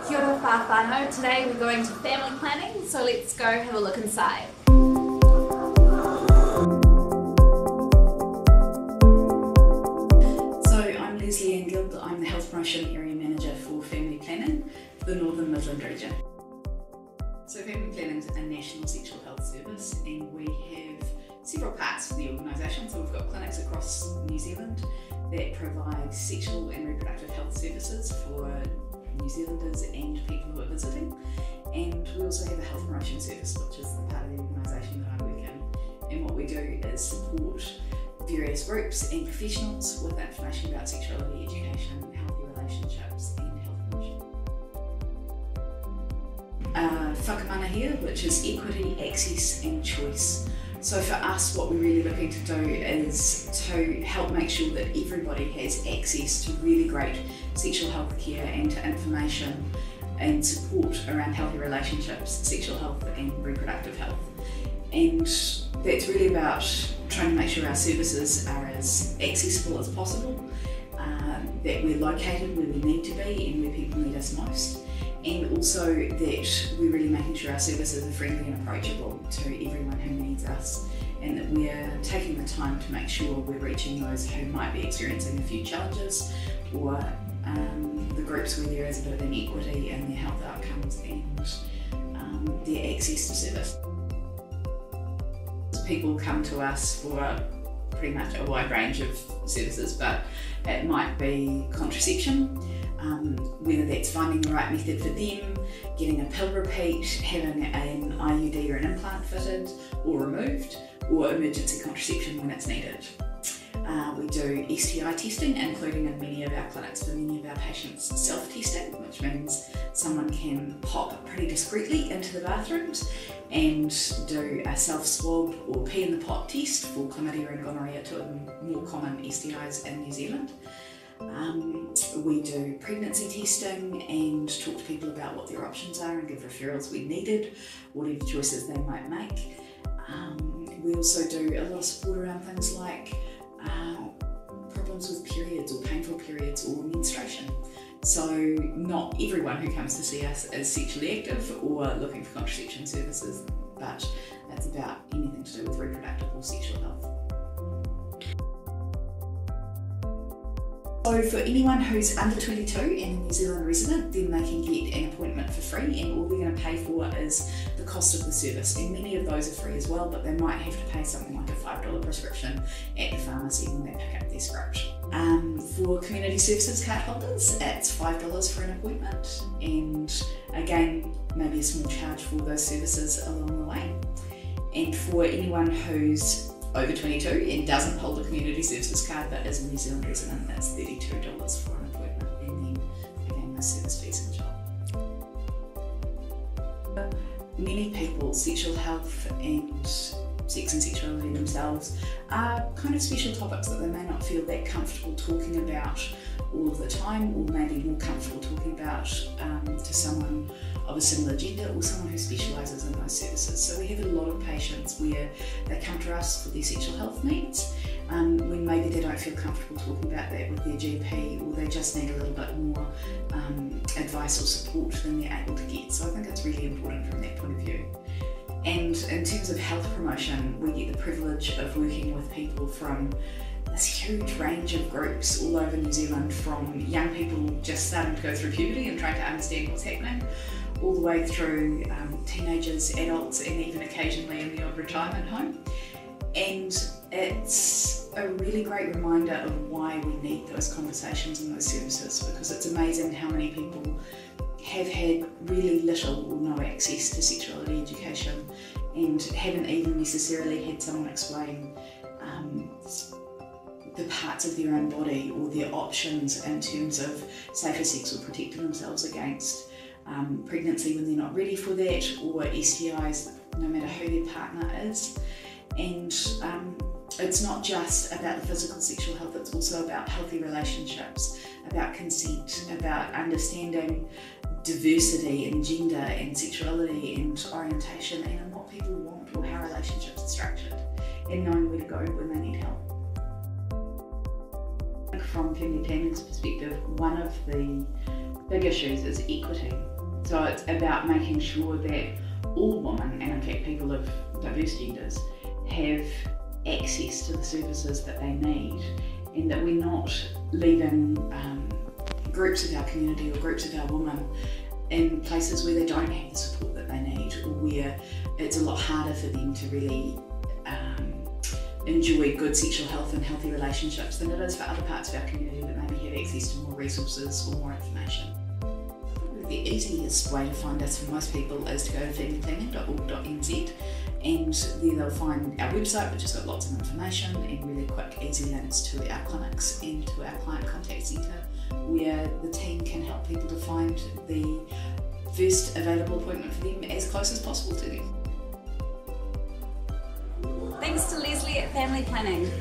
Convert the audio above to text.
Kia ora whāwhānau. Today we're going to family planning, so let's go have a look inside. So I'm Lesley-Anne, I'm the Health Promotion Area Manager for Family Planning for the Northern Midland region. So Family Planning is a national sexual health service, and we have several parts of the organisation. So we've got clinics across New Zealand that provide sexual and reproductive health services for New Zealanders and people who are visiting. And we also have a health promotion service, which is the part of the organisation that I work in. And what we do is support various groups and professionals with information about sexuality education, healthy relationships and health promotion. Whakamana here, which is equity, access and choice. So for us, what we're really looking to do is to help make sure that everybody has access to really great sexual health care and to information and support around healthy relationships, sexual health and reproductive health. And that's really about trying to make sure our services are as accessible as possible, that we're located where we need to be and where people need us most. And also that we're really making sure our services are friendly and approachable to everyone who needs us, and that we're taking the time to make sure we're reaching those who might be experiencing a few challenges, or the groups where there is a bit of inequity in their health outcomes and their access to service. People come to us for pretty much a wide range of services, but it might be contraception, whether that's finding the right method for them, getting a pill repeat, having an IUD or an implant fitted or removed, or emergency contraception when it's needed. We do STI testing, including in many of our clinics for many of our patients self-testing, which means someone can pop pretty discreetly into the bathrooms and do a self-swab or pee in the pot test for chlamydia and gonorrhea, two of the more common STIs in New Zealand. We do pregnancy testing and talk to people about what their options are and give referrals when needed, whatever choices they might make. We also do a lot of support around things like problems with periods or painful periods or menstruation. So not everyone who comes to see us is sexually active or looking for contraception services, but that's about anything to do with reproductive or sexual health. So for anyone who's under 22 and a New Zealand resident, then they can get an appointment for free, and all they're going to pay for is the cost of the service. And many of those are free as well, but they might have to pay something like a $5 prescription at the pharmacy when they pick up their script. For community services card holders, it's $5 for an appointment, and again, maybe a small charge for those services along the way. And for anyone who's over 22 and doesn't hold a community services card but is a New Zealand resident, that's $32 for an appointment, and then again the service fees on top. Many people, sexual health and sex and sexuality themselves are kind of special topics that they may not feel that comfortable talking about all of the time, or maybe more comfortable talking about to someone of a similar gender or someone who specialises in those services. So we have a lot of patients where they come to us for their sexual health needs, when maybe they don't feel comfortable talking about that with their GP, or they just need a little bit more advice or support than they're able to get. So I think it's really important from that point of view. And in terms of health promotion, we get the privilege of working with people from this huge range of groups all over New Zealand, from young people just starting to go through puberty and trying to understand what's happening, all the way through teenagers, adults, and even occasionally in the odd retirement home. And it's a really great reminder of why we need those conversations and those services, because it's amazing how many people have had really little or no access to sexuality education and haven't even necessarily had someone explain the parts of their own body or their options in terms of safer sex or protecting themselves against pregnancy when they're not ready for that, or STIs no matter who their partner is. And it's not just about the physical sexual health, it's also about healthy relationships, about consent, about understanding diversity in gender and sexuality and orientation, and what people want or how relationships are structured, and knowing where to go when they need help. From family planning's perspective, one of the big issues is equity. So it's about making sure that all women, and in fact people of diverse genders, have access to the services that they need, and that we're not leaving groups of our community or groups of our women in places where they don't have the support that they need, or where it's a lot harder for them to really enjoy good sexual health and healthy relationships than it is for other parts of our community that maybe have access to more resources or more information. The easiest way to find us for most people is to go to familyplanning.org.nz, and there they'll find our website, which has got lots of information and really quick, easy links to our clinics and to our client contact centre, where the team can help people to find the first available appointment for them as close as possible to them. Thanks to Lesley at Family Planning.